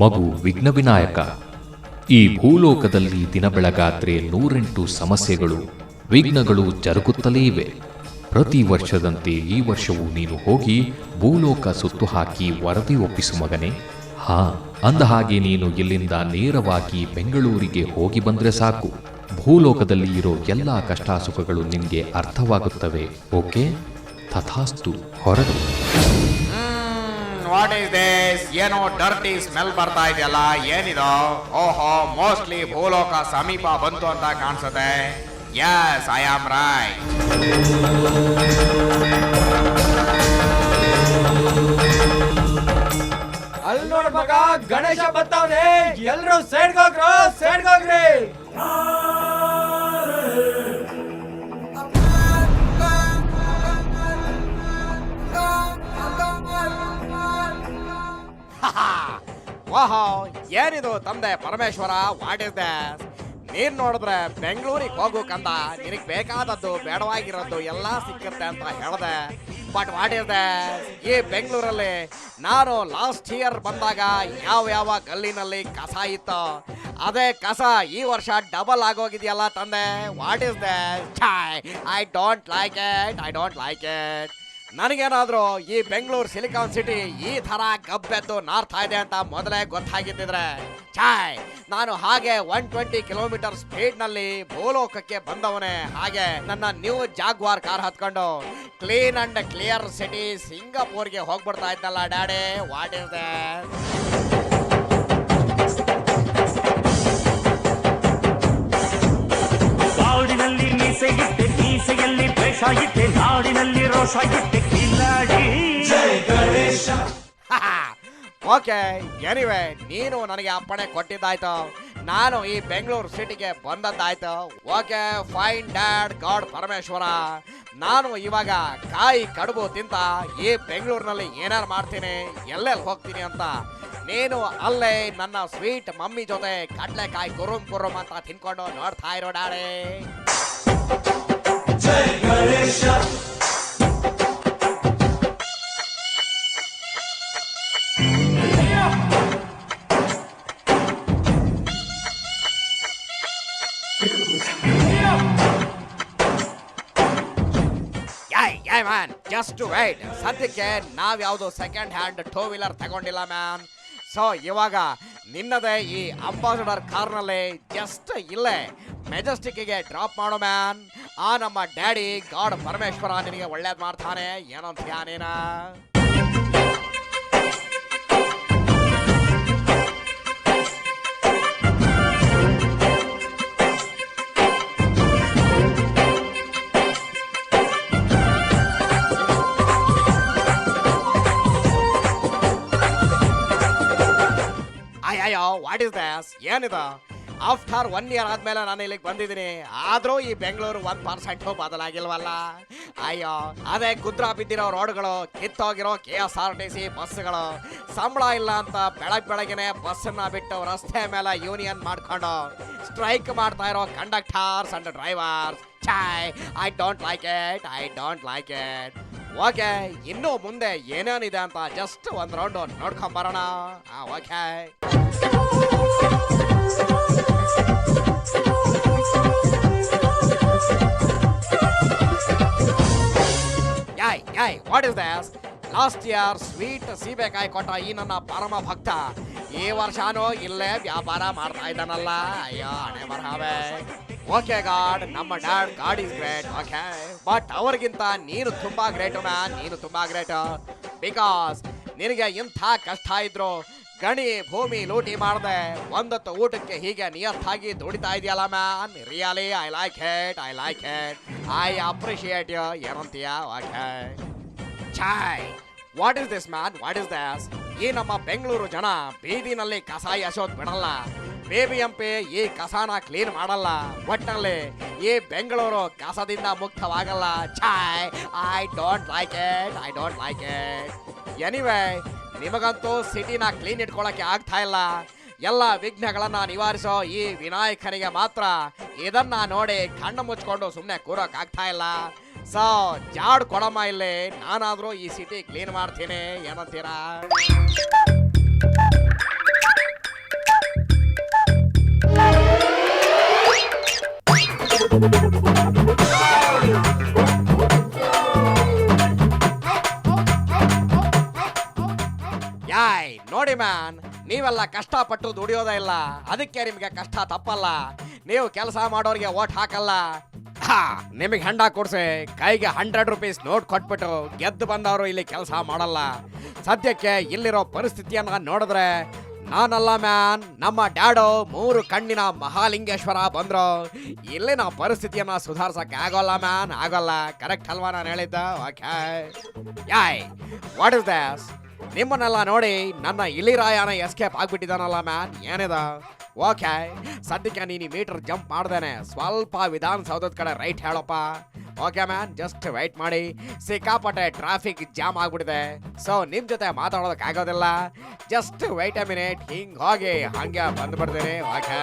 ಮಗು ವಿಘ್ನ ವಿನಾಯಕ. ಈ ಭೂಲೋಕದಲ್ಲಿ ದಿನ ಬೆಳಗಾದ್ರೆ 108 ಸಮಸ್ಯೆಗಳು, ವಿಘ್ನಗಳು ಜರುಗುತ್ತಲೇ ಇವೆ. ಪ್ರತಿ ವರ್ಷದಂತೆ ಈ ವರ್ಷವೂ ನೀನು ಹೋಗಿ ಭೂಲೋಕ ಸುತ್ತು ಹಾಕಿ ವರದಿ ಒಪ್ಪಿಸು ಮಗನೇ. ಅಂದ ಹಾಗೆ ನೀನು ಇಲ್ಲಿಂದ ನೇರವಾಗಿ ಬೆಂಗಳೂರಿಗೆ ಹೋಗಿ ಬಂದ್ರೆ ಸಾಕು. ಭೂಲೋಕದಲ್ಲಿ ಇರೋ ಎಲ್ಲ ಕಷ್ಟ ಸುಖಗಳು ನಿನ್ಗೆ ಅರ್ಥವಾಗುತ್ತವೆ. ಓಕೆ? ತಥಾಸ್ತು. ಹೊರಡು. What is this? ಏನೋ ಡರ್ಟಿ ಸ್ಮೆಲ್ ಬರ್ತಾ ಇದೆಯಲ್ಲ, ಏನಿದು? ಓಹೋ, ಮೋಸ್ಟ್ಲಿ ಭೂಲೋಕ ಸಮೀಪ ಬಂತು ಅಂತ ಕಾಣಿಸುತ್ತೆ. Yes, I am right. ಅಲ್ಲಿ ನೋಡ್ ಮಗ, ಗಣೇಶ ಬರ್ತಾವನೆ. ಎಲ್ರು ಸೈಡ್ ಹೋಗ್ರು, ಸೈಡ್ ಹೋಗ್ರಿ. ವಾಹೋ, ಏನಿದು ತಂದೆ ಪರಮೇಶ್ವರ? What is this? ನೀನ್ ನೋಡಿದ್ರೆ ಬೆಂಗಳೂರಿಗೆ ಹೋಗು ಕಂದ, ನಿನಗೆ ಬೇಕಾದದ್ದು ಬೇಡವಾಗಿರೋದು ಎಲ್ಲ ಸಿಕ್ಕತ್ತೆ ಅಂತ ಹೇಳ್ದೆ. But what is this? ಈ ಬೆಂಗಳೂರಲ್ಲಿ ನಾನು ಲಾಸ್ಟ್ ಇಯರ್ ಬಂದಾಗ ಯಾವ ಗಲ್ಲಿನಲ್ಲಿ ಕಸ ಇತ್ತು, ಅದೇ ಕಸ ಈ ವರ್ಷ ಡಬಲ್ ಆಗೋಗಿದೆಯಲ್ಲ ತಂದೆ. What is this? I don't like it, I don't like it. ನನಗೇನಾದ್ರೂ ಈ ಬೆಂಗಳೂರು ಸಿಲಿಕಾನ್ ಸಿಟಿ ಈ ಥರ ಗಬ್ಬೆದ್ದು ನಾರ್ತಾ ಇದೆ ಅಂತ ಮೊದಲೇ ಗೊತ್ತಾಗಿದ್ದಿದ್ರೆ ನಾನು ಹಾಗೆ 120 ಕಿಲೋಮೀಟರ್ ಸ್ಪೀಡ್ನಲ್ಲಿ ಭೂಲೋಕಕ್ಕೆ ಬಂದವನೇ. ಹಾಗೆ ನನ್ನ ನ್ಯೂ ಜಾಗ್ವಾರ್ ಕಾರ್ ಹತ್ಕೊಂಡು ಕ್ಲೀನ್ ಅಂಡ್ ಕ್ಲಿಯರ್ ಸಿಟಿ ಸಿಂಗಾಪುರ್ಗೆ ಹೋಗ್ಬಿಡ್ತಾ ಇದ್ದಲ್ಲ ಡ್ಯಾಡಿ. What is this? ನಾಡಿನಲ್ಲಿ ಮೀಸೆಗಿಟ್ಟೆ, ಮೀಸೆಯಲ್ಲಿ ದ್ವೇಷ ಇಟ್ಟೆ, ನಾಡಿನಲ್ಲಿ ರೋಷ ಇಟ್ಟೆ, ಕಿಲಾಡಿ. ಜೈ ಗಣೇಶ. ಓಕೆ, ಎನಿವೆ, ನೀನು ನನಗೆ ಅಪ್ಪಣೆ ಕೊಟ್ಟಿದ್ದಾಯ್ತು, ನಾನು ಈ ಬೆಂಗಳೂರು ಸಿಟಿಗೆ ಬಂದದ್ದಾಯ್ತು. Okay, fine dad god Parameshwara. ನಾನು ಇವಾಗ ಕಾಯಿ ಕಡುಬು ತಿಂತ ಈ ಬೆಂಗಳೂರಿನಲ್ಲಿ ಏನಾರು ಮಾಡ್ತೀನಿ, ಎಲ್ಲೆಲ್ಲಿ ಹೋಗ್ತೀನಿ ಅಂತ ನೀನು ಅಲ್ಲೇ ನನ್ನ ಸ್ವೀಟ್ ಮಮ್ಮಿ ಜೊತೆ ಕಡ್ಲೆಕಾಯಿ ಕುರುಮ್ ಅಂತ ತಿನ್ಕೊಂಡು ನೋಡ್ತಾ ಇರೋ ಡ್ಯಾಡಿ. ಜೈ ಗಣೇಶ. Man, just wait. ಸದ್ಯಕ್ಕೆ ನಾವ್ಯಾವುದು ಸೆಕೆಂಡ್ ಹ್ಯಾಂಡ್ ಟೂ ವೀಲರ್ ತಗೊಂಡಿಲ್ಲ ಮ್ಯಾನ್. ಸೊ ಇವಾಗ ನಿನ್ನದೇ ಈ ಅಂಬಾಸಡರ್ ಕಾರ್ನಲ್ಲಿ ಜಸ್ಟ್ ಇಲ್ಲೇ ಮೆಜೆಸ್ಟಿಕ್ಗೆ ಡ್ರಾಪ್ ಮಾಡೋ ಮ್ಯಾನ್. ಆ ನಮ್ಮ ಡ್ಯಾಡಿ ಗಾಡ್ ಪರಮೇಶ್ವರ ನಿನಗೆ ಒಳ್ಳೇದು ಮಾಡ್ತಾನೆ. ಏನಂತೀಯ ನೀನ? ಅಯ್ಯೋ, ವಾಟ್ ಇಸ್ ದಿಸ್? ಏನಿದು? ಆಫ್ಟರ್ 1 ಇಯರ್ ಆದ್ಮೇಲೆ ನಾನು ಇಲ್ಲಿಗೆ ಬಂದಿದ್ದೀನಿ, ಆದ್ರೂ ಈ ಬೆಂಗಳೂರು 1% ಬದಲಾಗಿಲ್ವಲ್ಲ. ಅಯ್ಯೋ, ಅದೇ ಗುದ್ರ ಬಿದ್ದಿರೋ ರೋಡ್ಗಳು, ಕಿತ್ತೋಗಿರೋ KSRTC ಬಸ್ಗಳು, ಸಂಬಳ ಇಲ್ಲ ಅಂತ ಬೆಳಗ್ಗೆನೆ ಬಸ್ಸನ್ನ ಬಿಟ್ಟು ರಸ್ತೆ ಮೇಲೆ ಯೂನಿಯನ್ ಮಾಡ್ಕೊಂಡು ಸ್ಟ್ರೈಕ್ ಮಾಡ್ತಾ ಇರೋ conductors and drivers. I don't like it, I don't like it. Okay, ಇನ್ನು ಮುಂದೆ ಏನೇನಿದೆ ಅಂತ ಜಸ್ಟ್ ಒಂದು ರೌಂಡ್ ನೋಡ್ಕೊಂಬರೋಣ. Okay, what is this? Last year sweet ಸೀಬೆಕಾಯಿ ಕೊಟ್ಟ ಈ ನನ್ನ ಪರಮ ಭಕ್ತ ಈ ವರ್ಷನೂ ಇಲ್ಲೇ ವ್ಯಾಪಾರ ಮಾಡ್ತಾ ಇದ್ದಾನಲ್ಲ. ಅಯ್ಯೋ, ಹಣೆ ಬರಹವೇ. ಓಕೆ ಗಾಡ್, ನಮ್ಮ dad god is great. Okay, but ಅವ್ರಿಗಿಂತ ನೀನು ತುಂಬಾ ಗ್ರೇಟ್ ಮ್ಯಾನ್, ನೀನು ತುಂಬಾ ಗ್ರೇಟ್. ಬಿಕಾಸ್ ನಿನಗೆ ಇಂಥ ಕಷ್ಟ ಇದ್ರು ಗಣಿ ಭೂಮಿ ಲೂಟಿ ಮಾಡದೆ ಒಂದೊತ್ತು ಊಟಕ್ಕೆ ಹೀಗೆ ನಿಯತ್ತಾಗಿ ದುಡಿತಾ ಇದೆಯಲ್ಲ man. Really I like it, I like it, I appreciate you. ಏನಂತೀಯ? Okay. What is this man? What is this? ಈ ನಮ್ಮ ಬೆಂಗಳೂರು ಜನ ಬೀದಿನಲ್ಲಿ ಕಸ ಎಸೋದ್ ಬಿಡಲ್ಲ, BBMP ಈ ಕಸನ ಕ್ಲೀನ್ ಮಾಡಲ್ಲ. ಒಟ್ಟಿನಲ್ಲಿ ಈ ಬೆಂಗಳೂರು ಕಸದಿಂದ ಮುಕ್ತವಾಗಲ್ಲ. I don't like it, I don't like it. Anyway, ನಿಮಗಂತೂ ಸಿಟಿನ ಕ್ಲೀನ್ ಇಟ್ಕೊಳ್ಳೋಕೆ ಆಗ್ತಾ ಇಲ್ಲ. ಎಲ್ಲ ವಿಘ್ನಗಳನ್ನ ನಿವಾರಿಸೋ ಈ ವಿನಾಯಕನಿಗೆ ಮಾತ್ರ ಇದನ್ನ ನೋಡಿ ಕಣ್ಣು ಮುಚ್ಕೊಂಡು ಸುಮ್ಮನೆ ಕೂರೋಕ್ ಆಗ್ತಾ ಇಲ್ಲ. ಸೊ ಜಾಡ್ ಕೊಡಮ್ಮ ಇಲ್ಲಿ, ನಾನಾದ್ರೂ ಈ ಸಿಟಿ ಕ್ಲೀನ್ ಮಾಡ್ತೀನಿ. ಏನಂತೀರಾ? ಯಾಯ್ ನೋಡಿ ಮ್ಯಾನ್, ನೀವೆಲ್ಲ ಕಷ್ಟಪಟ್ಟು ದುಡಿಯೋದೇ ಇಲ್ಲ, ಅದಕ್ಕೆ ನಿಮ್ಗೆ ಕಷ್ಟ ತಪ್ಪಲ್ಲ. ನೀವು ಕೆಲಸ ಮಾಡೋರಿಗೆ ಓಟ್ ಹಾಕಲ್ಲ. ನಿಮಗೆ ಹೆಂಡ ಕೊಡ್ಸಿ ಕೈಗೆ 100 ರೂಪೀಸ್ ನೋಟ್ ಕೊಟ್ಬಿಟ್ಟು ಗೆದ್ದು ಬಂದವರು ಇಲ್ಲಿ ಕೆಲಸ ಮಾಡಲ್ಲ. ಸದ್ಯಕ್ಕೆ ಇಲ್ಲಿರೋ ಪರಿಸ್ಥಿತಿಯನ್ನ ನೋಡಿದ್ರೆ ನಾನಲ್ಲ ಮ್ಯಾನ್, ನಮ್ಮ ಡ್ಯಾಡೋ 3 ಕಣ್ಣಿನ ಮಹಾಲಿಂಗೇಶ್ವರ ಬಂದ್ರು. ಇಲ್ಲಿನ ಪರಿಸ್ಥಿತಿಯನ್ನ ಸುಧಾರಿಸಕ್ಕೆ ಆಗೋಲ್ಲ ಮ್ಯಾನ್, ಆಗೋಲ್ಲ. ಕರೆಕ್ಟ್ ಅಲ್ವಾ ನಾನು ಹೇಳಿದ್ದ? Okay yay, what is this? ನಿಮ್ಮನ್ನೆಲ್ಲ ನೋಡಿ ನನ್ನ ಇಲಿರಾಯನ ಎಸ್ಕೇಪ್ ಆಗ್ಬಿಟ್ಟಿದ್ದಾನಲ್ಲ ಮ್ಯಾನ್, ಏನಿದ? ಓಕೆ, ಸದ್ಯಕ್ಕೆ ನೀನು ಮೀಟರ್ ಜಂಪ್ ಮಾಡ್ದೇನೆ ಸ್ವಲ್ಪ ವಿಧಾನಸೌಧದ ಕಡೆ ರೈಟ್ ಹೇಳಪ್ಪ. ಓಕೆ ಮ್ಯಾನ್, ಜಸ್ಟ್ ವೆಯ್ಟ್ ಮಾಡಿ. ಸಿಕ್ಕಾಪಟ್ಟೆ ಟ್ರಾಫಿಕ್ ಜಾಮ್ ಆಗ್ಬಿಟ್ಟಿದೆ, ಸೊ ನಿಮ್ ಜೊತೆ ಮಾತಾಡೋದಕ್ಕಾಗೋದಿಲ್ಲ. ಜಸ್ಟ್ ವೆಯ್ಟ್ ಎ ಮಿನಿಟ್, ಹಿಂಗೆ ಹೋಗಿ ಹಂಗೆ ಬಂದ್ಬಿಡ್ತೀನಿ. ಓಕೆ